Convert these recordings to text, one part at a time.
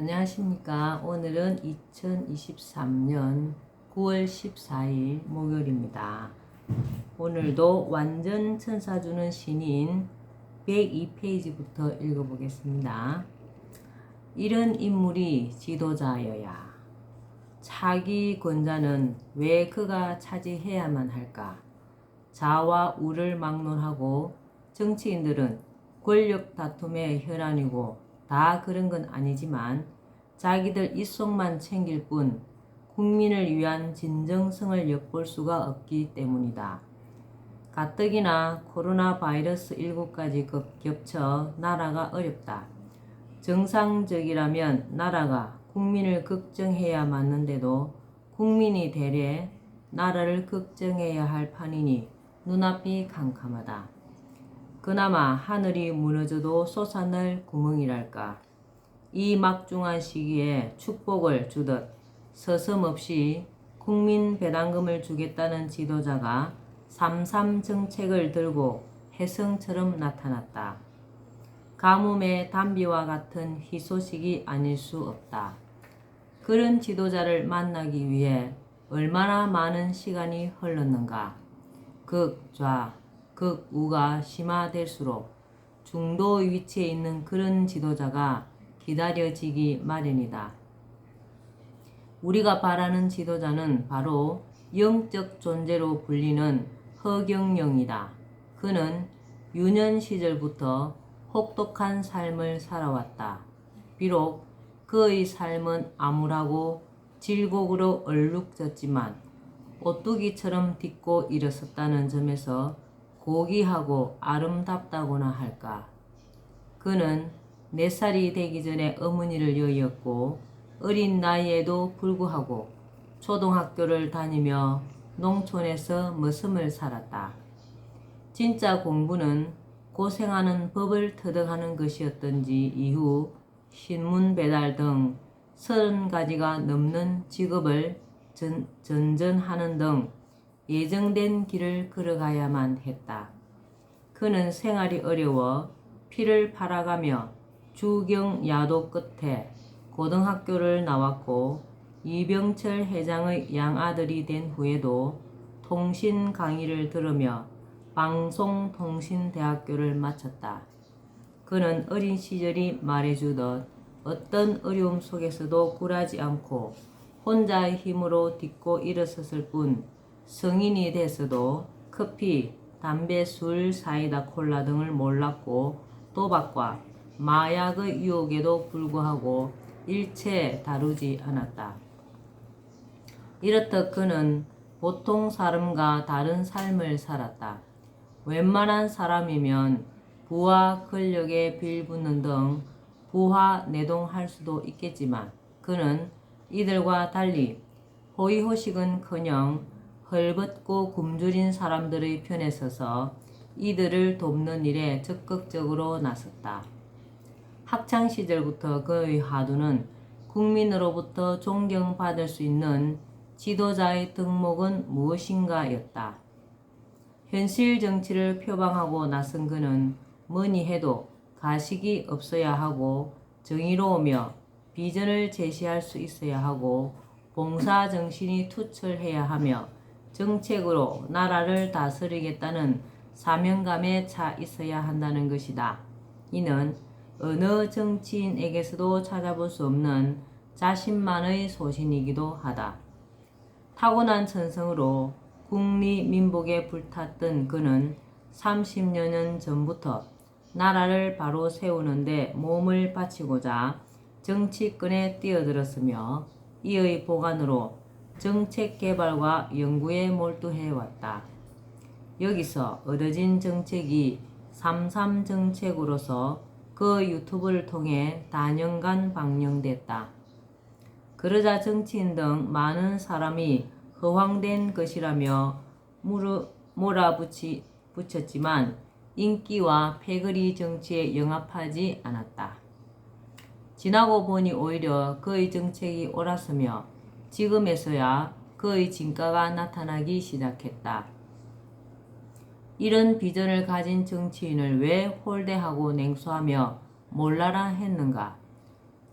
안녕하십니까. 오늘은 2023년 9월 14일 목요일입니다. 오늘도 완전 천사주는 신인 102페이지부터 읽어보겠습니다. 이런 인물이 지도자여야 차기 권자는 왜 그가 차지해야만 할까? 자와 우를 막론하고 정치인들은 권력 다툼의 혈안이고 다 그런 건 아니지만 자기들 입속만 챙길 뿐 국민을 위한 진정성을 엿볼 수가 없기 때문이다. 가뜩이나 코로나 바이러스 19까지 겹쳐 나라가 어렵다. 정상적이라면 나라가 국민을 걱정해야 맞는데도 국민이 대래 나라를 걱정해야 할 판이니 눈앞이 캄캄하다. 그나마 하늘이 무너져도 솟아날 구멍이랄까. 이 막중한 시기에 축복을 주듯 서슴없이 국민 배당금을 주겠다는 지도자가 3.3 정책을 들고 혜성처럼 나타났다. 가뭄의 단비와 같은 희소식이 아닐 수 없다. 그런 지도자를 만나기 위해 얼마나 많은 시간이 흘렀는가. 극좌, 극우가 심화될수록 중도 위치에 있는 그런 지도자가 기다려지기 마련이다. 우리가 바라는 지도자는 바로 영적 존재로 불리는 허경영이다. 그는 유년 시절부터 혹독한 삶을 살아왔다. 비록 그의 삶은 암울하고 질곡으로 얼룩졌지만 오뚜기처럼 딛고 일어섰다는 점에서 고귀하고 아름답다고나 할까. 그는 4살이 되기 전에 어머니를 여의었고 어린 나이에도 불구하고 초등학교를 다니며 농촌에서 머슴을 살았다. 진짜 공부는 고생하는 법을 터득하는 것이었던지 이후 신문 배달 등 30가지가 넘는 직업을 전전하는 등 예정된 길을 걸어가야만 했다. 그는 생활이 어려워 피를 팔아가며 주경야도 끝에 고등학교를 나왔고 이병철 회장의 양아들이 된 후에도 통신 강의를 들으며 방송통신대학교를 마쳤다. 그는 어린 시절이 말해주듯 어떤 어려움 속에서도 굴하지 않고 혼자의 힘으로 딛고 일어섰을 뿐 성인이 돼서도 커피, 담배, 술, 사이다, 콜라 등을 몰랐고 도박과 마약의 유혹에도 불구하고 일체 다루지 않았다. 이렇듯 그는 보통 사람과 다른 삶을 살았다. 웬만한 사람이면 부와 권력에 빌붙는 등 부하 내동할 수도 있겠지만 그는 이들과 달리 호의호식은커녕 헐벗고 굶주린 사람들의 편에 서서 이들을 돕는 일에 적극적으로 나섰다. 학창시절부터 그의 화두는 국민으로부터 존경받을 수 있는 지도자의 덕목은 무엇인가였다. 현실 정치를 표방하고 나선 그는 뭐니 해도 가식이 없어야 하고 정의로우며 비전을 제시할 수 있어야 하고 봉사정신이 투철해야 하며 정책으로 나라를 다스리겠다는 사명감에 차 있어야 한다는 것이다. 이는 어느 정치인에게서도 찾아볼 수 없는 자신만의 소신이기도 하다. 타고난 천성으로 국리민복에 불탔던 그는 30여 년 전부터 나라를 바로 세우는데 몸을 바치고자 정치권에 뛰어들었으며 이의 보관으로 정책 개발과 연구에 몰두해왔다. 여기서 얻어진 정책이 3.3 정책으로서 그 유튜브를 통해 단연간 방영됐다. 그러자 정치인 등 많은 사람이 허황된 것이라며 몰아붙였지만 인기와 패거리 정치에 영합하지 않았다. 지나고 보니 오히려 그의 정책이 옳았으며 지금에서야 그의 진가가 나타나기 시작했다. 이런 비전을 가진 정치인을 왜 홀대하고 냉소하며 몰라라 했는가?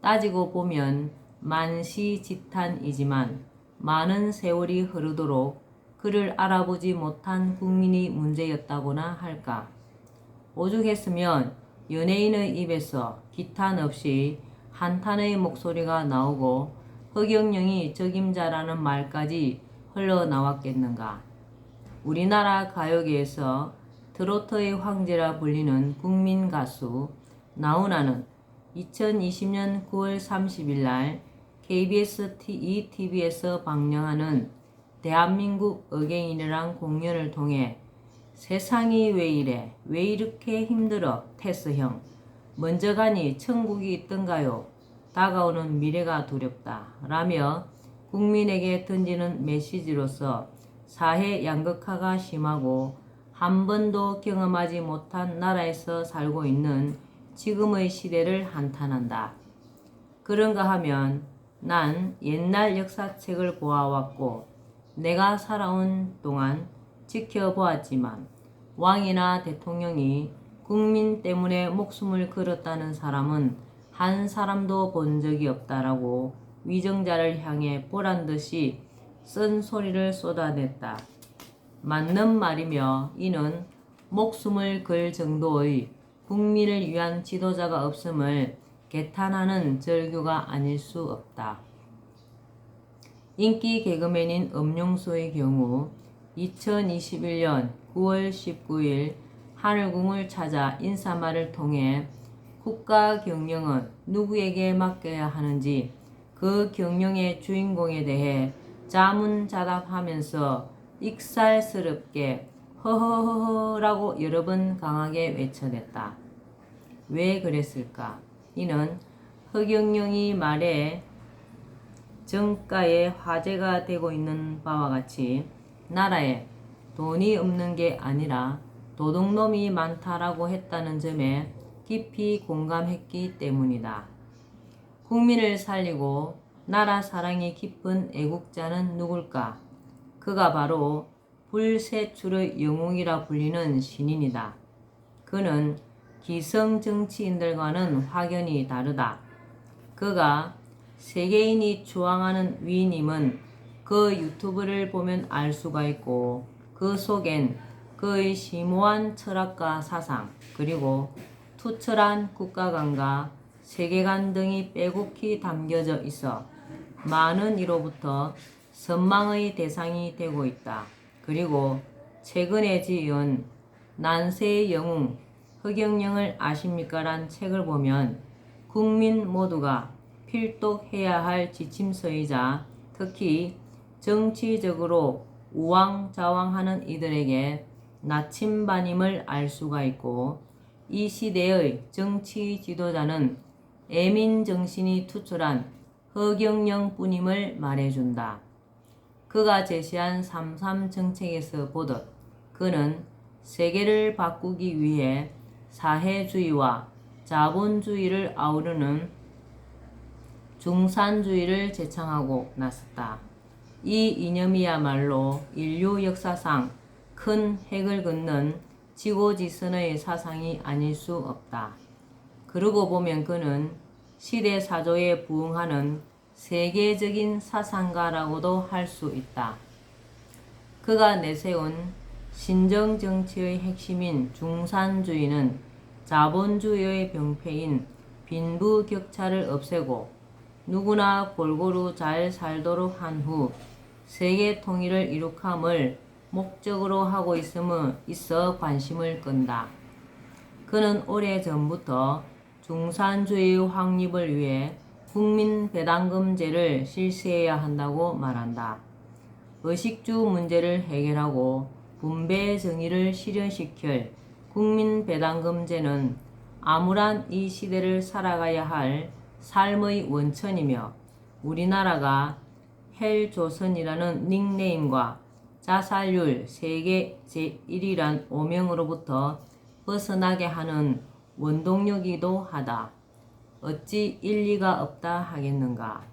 따지고 보면 만시지탄이지만 많은 세월이 흐르도록 그를 알아보지 못한 국민이 문제였다고나 할까. 오죽했으면 연예인의 입에서 기탄 없이 한탄의 목소리가 나오고 허경영이 적임자라는 말까지 흘러나왔겠는가. 우리나라 가요계에서 트로트의 황제라 불리는 국민 가수 나훈아는 2020년 9월 30일 날 KBS ETV에서 방영하는 대한민국 어게인이란 공연을 통해 세상이 왜 이래, 왜 이렇게 힘들어, 테스 형. 먼저 가니 천국이 있던가요? 다가오는 미래가 두렵다. 라며 국민에게 던지는 메시지로서 사회 양극화가 심하고 한 번도 경험하지 못한 나라에서 살고 있는 지금의 시대를 한탄한다. 그런가 하면 난 옛날 역사책을 보아왔고 내가 살아온 동안 지켜보았지만 왕이나 대통령이 국민 때문에 목숨을 걸었다는 사람은 한 사람도 본 적이 없다라고 위정자를 향해 보란듯이 쓴소리를 쏟아냈다. 맞는 말이며 이는 목숨을 걸 정도의 국민을 위한 지도자가 없음을 개탄하는 절규가 아닐 수 없다. 인기 개그맨인 엄룡수의 경우 2021년 9월 19일 하늘궁을 찾아 인사말을 통해 국가 경영은 누구에게 맡겨야 하는지 그 경영의 주인공에 대해 자문자답하면서 익살스럽게 허허허허라고 여러 번 강하게 외쳐댔다. 왜 그랬을까? 이는 허경영이 말에 정가에 화제가 되고 있는 바와 같이 나라에 돈이 없는 게 아니라 도둑놈이 많다라고 했다는 점에 깊이 공감했기 때문이다. 국민을 살리고 나라 사랑이 깊은 애국자는 누굴까? 그가 바로 불세출의 영웅이라 불리는 신인이다. 그는 기성 정치인들과는 확연히 다르다. 그가 세계인이 추앙하는 위인임은 그 유튜브를 보면 알 수가 있고 그 속엔 그의 심오한 철학과 사상 그리고 투철한 국가관과 세계관 등이 빼곡히 담겨져 있어 많은 이로부터 선망의 대상이 되고 있다. 그리고 최근에 지은 난세의 영웅 허경영을 아십니까? 란 책을 보면 국민 모두가 필독해야 할 지침서이자 특히 정치적으로 우왕좌왕하는 이들에게 나침반임을 알 수가 있고 이 시대의 정치 지도자는 애민정신이 투철한 허경영뿐임을 말해준다. 그가 제시한 3.3 정책에서 보듯 그는 세계를 바꾸기 위해 사회주의와 자본주의를 아우르는 중산주의를 제창하고 나섰다. 이 이념이야말로 인류 역사상 큰 획을 긋는 지고지선의 사상이 아닐 수 없다. 그러고 보면 그는 시대사조에 부응하는 세계적인 사상가라고도 할 수 있다. 그가 내세운 신정정치의 핵심인 중산주의는 자본주의의 병폐인 빈부격차를 없애고 누구나 골고루 잘 살도록 한 후 세계 통일을 이룩함을 목적으로 하고 있어 관심을 끈다. 그는 오래전부터 중산주의 확립을 위해 국민배당금제를 실시해야 한다고 말한다. 의식주 문제를 해결하고 분배 정의를 실현시킬 국민배당금제는 암울한 이 시대를 살아가야 할 삶의 원천이며 우리나라가 헬조선이라는 닉네임과 자살률 세계 제1위란 오명으로부터 벗어나게 하는 원동력이기도 하다. 어찌 일리가 없다 하겠는가.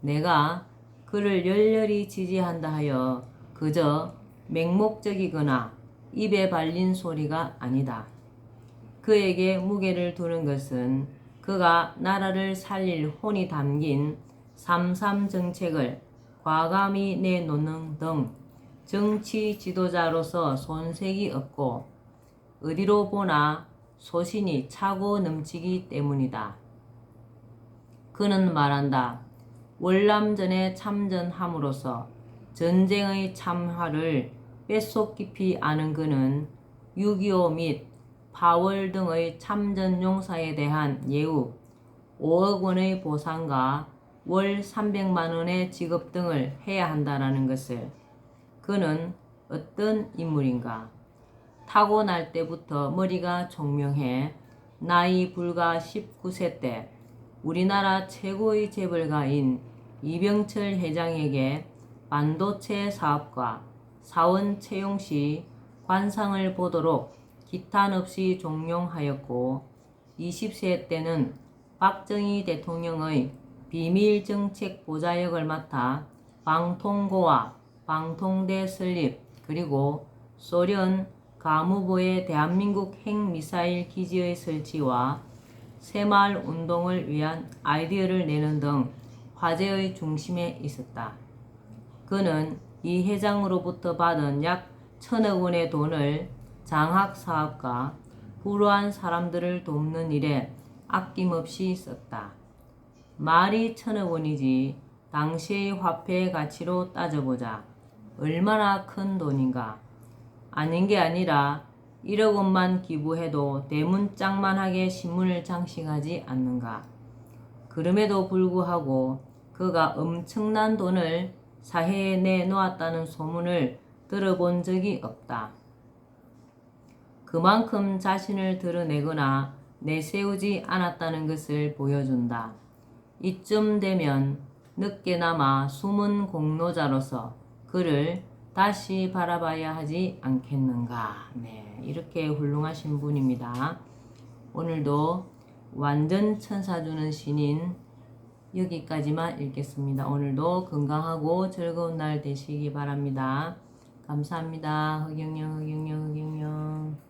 내가 그를 열렬히 지지한다 하여 그저 맹목적이거나 입에 발린 소리가 아니다. 그에게 무게를 두는 것은 그가 나라를 살릴 혼이 담긴 삼삼 정책을 과감히 내놓는 등 정치 지도자로서 손색이 없고 어디로 보나 소신이 차고 넘치기 때문이다. 그는 말한다. 월남전에 참전함으로써 전쟁의 참화를 뼛속 깊이 아는 그는 6.25 및 파월 등의 참전 용사에 대한 예우, 5억 원의 보상과 월 300만 원의 지급 등을 해야 한다는 것을. 그는 어떤 인물인가? 타고날 때부터 머리가 총명해 나이 불과 19세 때 우리나라 최고의 재벌가인 이병철 회장에게 반도체 사업과 사원 채용 시 관상을 보도록 기탄 없이 종용하였고 20세 때는 박정희 대통령의 비밀정책 보좌역을 맡아 방통고와 방통대 설립 그리고 소련 가무부의 대한민국 핵미사일 기지의 설치와 새마을 운동을 위한 아이디어를 내는 등 화제의 중심에 있었다. 그는 이 회장으로부터 받은 약 1,000억 원의 돈을 장학사업과 불우한 사람들을 돕는 일에 아낌없이 썼다. 말이 1,000억 원이지 당시의 화폐 가치로 따져보자 얼마나 큰 돈인가. 아닌 게 아니라 1억 원만 기부해도 대문짝만하게 신문을 장식하지 않는가. 그럼에도 불구하고 그가 엄청난 돈을 사회에 내놓았다는 소문을 들어본 적이 없다. 그만큼 자신을 드러내거나 내세우지 않았다는 것을 보여준다. 이쯤 되면 늦게나마 숨은 공로자로서 그를 다시 바라봐야 하지 않겠는가. 네, 이렇게 훌륭하신 분입니다. 오늘도 완전 천사 주는 신인 여기까지만 읽겠습니다. 오늘도 건강하고 즐거운 날 되시기 바랍니다. 감사합니다. 흑영영.